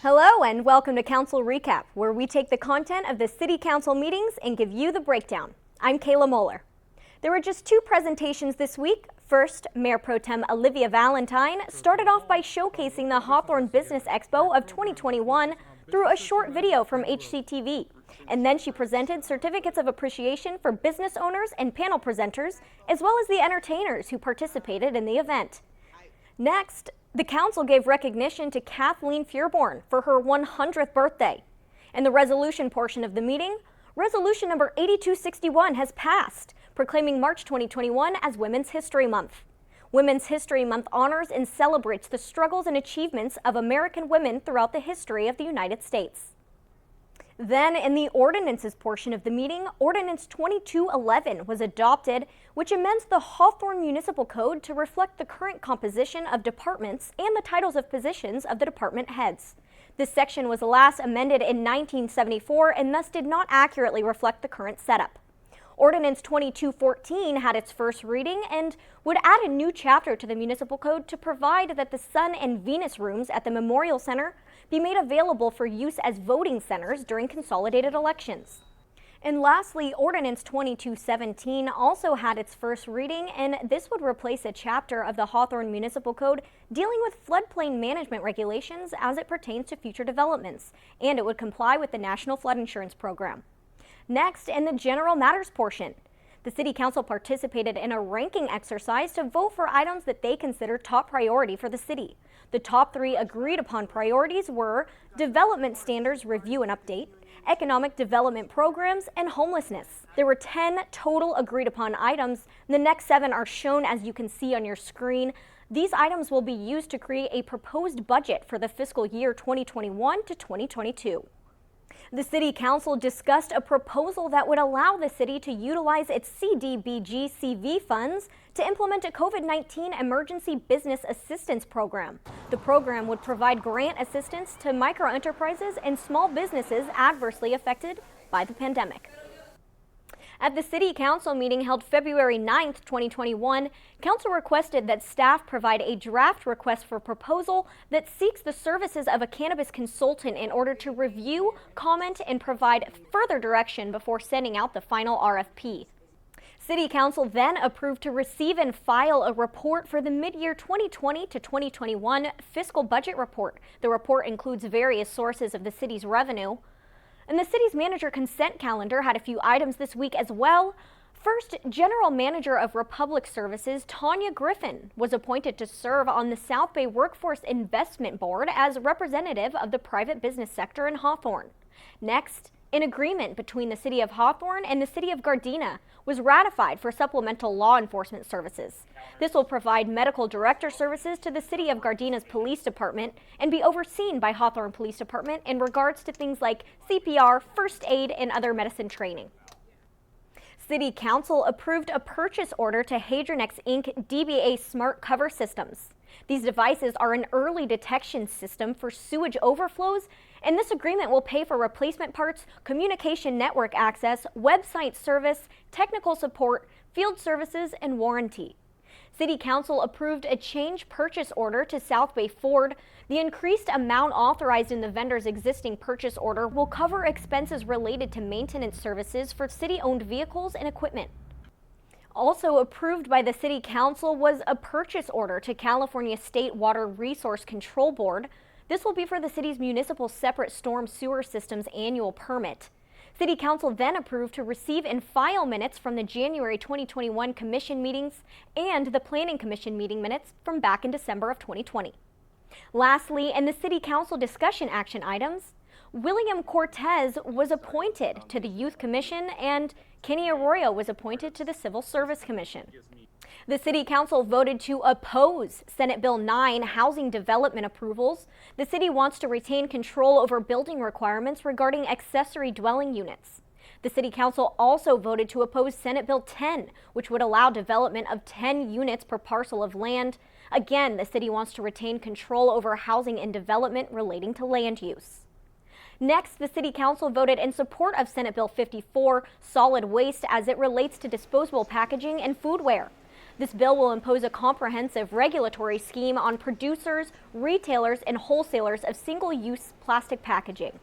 Hello and welcome to Council Recap, where we take the content of the City Council meetings and give you the breakdown. I'm Kayla Moeller. There were just two presentations this week. First, Mayor Pro Tem Olivia Valentine started off by showcasing the Hawthorne Business Expo of 2021 through a short video from HCTV. And then she presented certificates of appreciation for business owners and panel presenters, as well as the entertainers who participated in the event. Next, the council gave recognition to Kathleen Fearborn for her 100th birthday. In the resolution portion of the meeting, resolution number 8261 has passed, proclaiming March 2021 as Women's History Month. Women's History Month honors and celebrates the struggles and achievements of American women throughout the history of the United States. Then, in the ordinances portion of the meeting, Ordinance 2211 was adopted, which amends the Hawthorne Municipal Code to reflect the current composition of departments and the titles of positions of the department heads. This section was last amended in 1974 and thus did not accurately reflect the current setup. Ordinance 2214 had its first reading and would add a new chapter to the municipal code to provide that the Sun and Venus rooms at the Memorial Center be made available for use as voting centers during consolidated elections. And lastly, Ordinance 2217 also had its first reading, and this would replace a chapter of the Hawthorne Municipal Code dealing with floodplain management regulations as it pertains to future developments, and it would comply with the National Flood Insurance Program. Next, in the general matters portion, the City Council participated in a ranking exercise to vote for items that they consider top priority for the city. The top three agreed upon priorities were development standards review and update, economic development programs, and homelessness. There were 10 total agreed upon items. The next 7 are shown as you can see on your screen. These items will be used to create a proposed budget for the fiscal year 2021 to 2022. The City Council discussed a proposal that would allow the city to utilize its CDBG-CV funds to implement a COVID-19 emergency business assistance program. The program would provide grant assistance to microenterprises and small businesses adversely affected by the pandemic. At the City Council meeting held February 9th, 2021, Council requested that staff provide a draft request for proposal that seeks the services of a cannabis consultant in order to review, comment, and provide further direction before sending out the final RFP. City Council then approved to receive and file a report for the mid-year 2020 to 2021 fiscal budget report. The report includes various sources of the city's revenue. And the city's manager consent calendar had a few items this week as well. First, General Manager of Republic Services Tanya Griffin was appointed to serve on the South Bay Workforce Investment Board as representative of the private business sector in Hawthorne. Next, an agreement between the City of Hawthorne and the City of Gardena was ratified for supplemental law enforcement services. This will provide medical director services to the City of Gardena's police department and be overseen by Hawthorne Police Department in regards to things like CPR, first aid, and other medicine training. City Council approved a purchase order to Hadronex Inc. DBA Smart Cover Systems. These devices are an early detection system for sewage overflows, and this agreement will pay for replacement parts, communication network access, website service, technical support, field services, and warranty. City Council approved a change purchase order to South Bay Ford. The increased amount authorized in the vendor's existing purchase order will cover expenses related to maintenance services for city-owned vehicles and equipment. Also approved by the City Council was a purchase order to California State Water Resource Control Board. This will be for the city's municipal separate storm sewer system's annual permit. City Council then approved to receive and file minutes from the January 2021 Commission meetings and the Planning Commission meeting minutes from back in December of 2020. Lastly, in the City Council discussion action items, William Cortez was appointed to the Youth Commission and Kenny Arroyo was appointed to the Civil Service Commission. The City Council voted to oppose Senate Bill 9 housing development approvals. The city wants to retain control over building requirements regarding accessory dwelling units. The City Council also voted to oppose Senate Bill 10, which would allow development of 10 units per parcel of land. Again, the city wants to retain control over housing and development relating to land use. Next, the City Council voted in support of Senate Bill 54, solid waste as it relates to disposable packaging and foodware. This bill will impose a comprehensive regulatory scheme on producers, retailers, and wholesalers of single-use plastic packaging.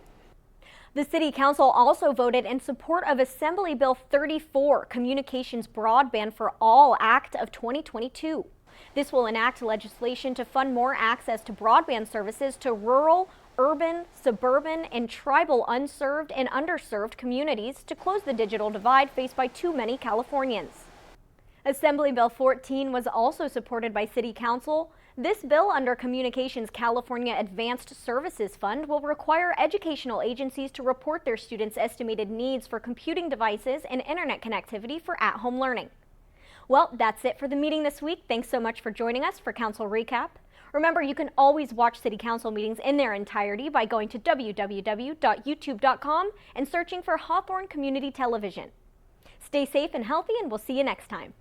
The City Council also voted in support of Assembly Bill 34, Communications Broadband for All Act of 2022. This will enact legislation to fund more access to broadband services to rural, urban, suburban, and tribal unserved and underserved communities to close the digital divide faced by too many Californians. Assembly Bill 14 was also supported by City Council. This bill under Communications California Advanced Services Fund will require educational agencies to report their students' estimated needs for computing devices and internet connectivity for at-home learning. Well, that's it for the meeting this week. Thanks so much for joining us for Council Recap. Remember, you can always watch City Council meetings in their entirety by going to www.youtube.com and searching for Hawthorne Community Television. Stay safe and healthy, and we'll see you next time.